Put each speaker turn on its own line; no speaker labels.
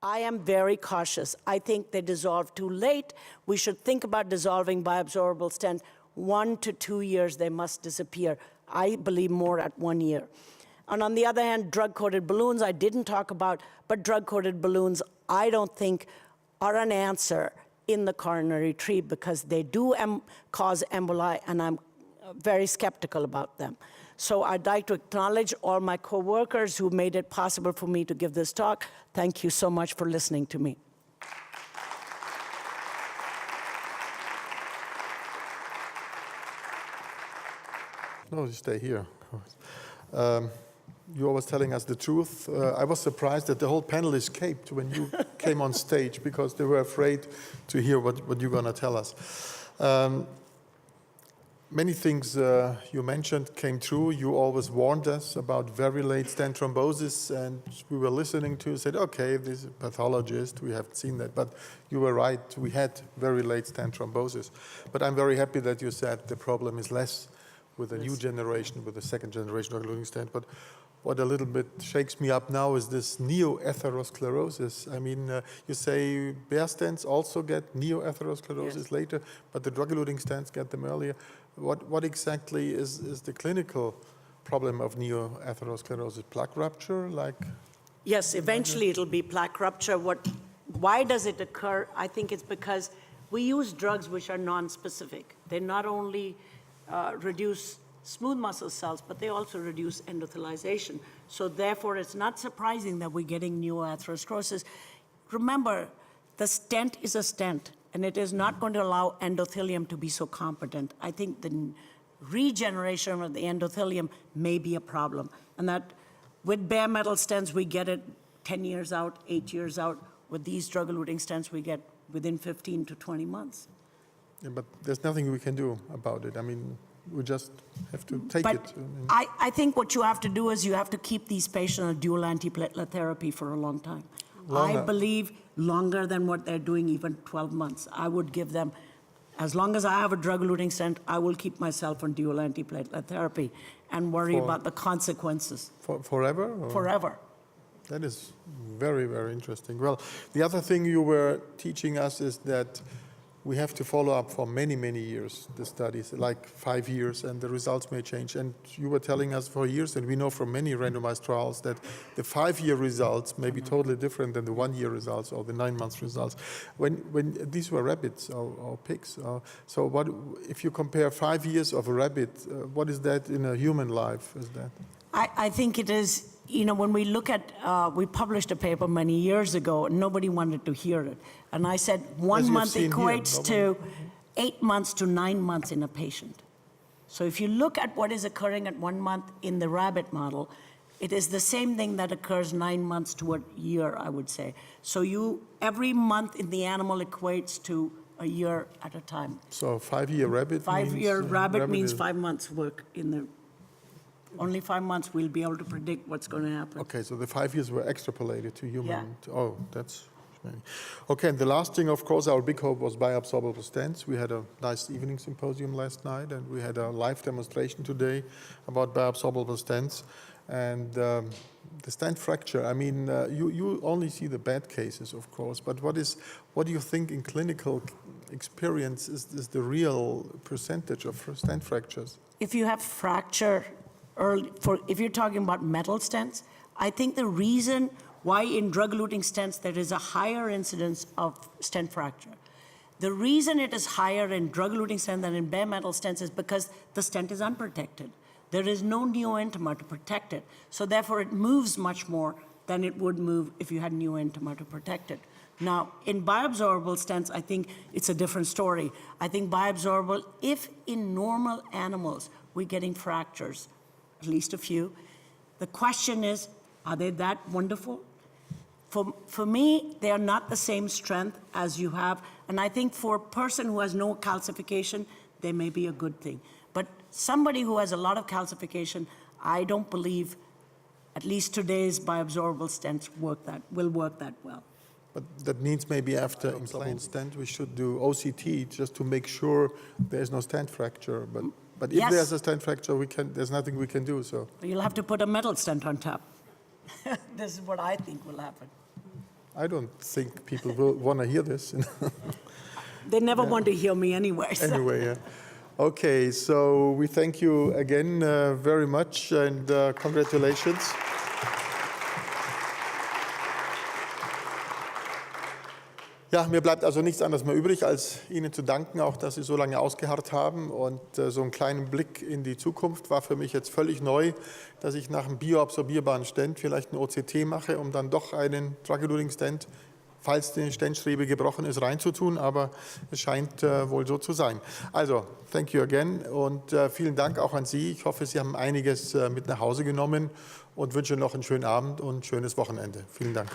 I am very cautious. I think they dissolve too late. We should think about dissolving bioabsorbable stents. 1 to 2 years, they must disappear. I believe more at 1 year. And on the other hand, drug-coated balloons, I didn't talk about, but drug-coated balloons, I don't think are an answer in the coronary tree because they do cause emboli, and I'm very skeptical about them. So I'd like to acknowledge all my coworkers who made it possible for me to give this talk. Thank you so much for listening to me.
No, you stay here. You're always telling us the truth. I was surprised that the whole panel escaped when you came on stage because they were afraid to hear what you're going to tell us. Many things you mentioned came true. You always warned us about very late stent thrombosis, and we were listening to you, said, okay, this is a pathologist, we haven't seen that. But you were right, we had very late stent thrombosis. But I'm very happy that you said the problem is less with a new generation, with the second generation drug-eluting stent. But what a little bit shakes me up now is this neoatherosclerosis. I mean, you say bare stents also get neoatherosclerosis later, but the drug-eluting stents get them earlier. What exactly is the clinical problem of neoatherosclerosis? Plaque rupture, like?
Yes, eventually it'll be plaque rupture. Why does it occur? I think it's because we use drugs which are non-specific. They not only reduce smooth muscle cells, but they also reduce endothelialization. So therefore, it's not surprising that we're getting neoatherosclerosis. Remember, the stent is a stent, and it is not going to allow endothelium to be so competent. I think the regeneration of the endothelium may be a problem, and that with bare metal stents, we get it 10 years out, 8 years out. With these drug-eluting stents, we get within 15 to 20 months.
Yeah, but there's nothing we can do about it. I mean, we just have to take it.
I think what you have to do is you have to keep these patients on dual antiplatelet therapy for a long time. I believe longer than what they're doing, even 12 months. I would give them, as long as I have a drug-eluting stent, I will keep myself on dual antiplatelet therapy and worry about the consequences.
Forever? Or?
Forever.
That is very, very interesting. Well, the other thing you were teaching us is that we have to follow up for many, many years, the studies, like 5 years, and the results may change. And you were telling us for years, and we know from many randomized trials that the 5-year results may be totally different than the 1-year results or the 9-month results. When these were rabbits or pigs, so what if you compare 5 years of a rabbit? What is that in a human life? Is that?
I think it is. You know, when we look at, we published a paper many years ago, and nobody wanted to hear it. And I said 1 month equates to 8 months to 9 months in a patient. So if you look at what is occurring at 1 month in the rabbit model, it is the same thing that occurs 9 months to a year, I would say. So every month in the animal equates to a year at a time.
So 5-year rabbit
5-year rabbit means 5 months work in the only 5 months we'll be able to predict what's going to happen.
Okay, so the 5 years were extrapolated to human.
Yeah.
Oh, that's many. Okay, and the last thing, of course, our big hope was bioabsorbable stents. We had a nice evening symposium last night, and we had a live demonstration today about bioabsorbable stents. And the stent fracture, I mean, you only see the bad cases, of course, but what do you think in clinical experience is the real percentage of stent fractures?
If you have fracture, if you're talking about metal stents, I think the reason why in drug-eluting stents there is a higher incidence of stent fracture, the reason it is higher in drug-eluting stents than in bare metal stents is because the stent is unprotected. There is no neoentima to protect it, so therefore it moves much more than it would move if you had neoentima to protect it. Now, in bioabsorbable stents, I think it's a different story. I think bioabsorbable, if in normal animals we're getting fractures, at least a few. The question is, are they that wonderful? For me, they are not the same strength as you have, and I think for a person who has no calcification, they may be a good thing. But somebody who has a lot of calcification, I don't believe, at least today's bioabsorbable stents will work that well.
But that means maybe after implant stent, we should do OCT just to make sure there's no stent fracture. But if there's a stent fracture, there's nothing we can do. So
you'll have to put a metal stent on top. This is what I think will happen.
I don't think people will want to hear this.
They never want to hear me anyway. So.
Anyway, yeah. Okay, so we thank you again very much and congratulations. Ja, mir bleibt also nichts anderes mehr übrig, als Ihnen zu danken, auch dass Sie so lange ausgeharrt haben. Und so einen kleinen Blick in die Zukunft war für mich jetzt völlig neu, dass ich nach einem bioabsorbierbaren Stent vielleicht einen OCT mache, um dann doch einen Drug-Eluting-Stent, falls die Stentstrebe gebrochen ist, reinzutun. Aber es scheint wohl so zu sein. Also, thank you again und vielen Dank auch an Sie. Ich hoffe, Sie haben einiges mit nach Hause genommen und wünsche noch einen schönen Abend und ein schönes Wochenende. Vielen Dank.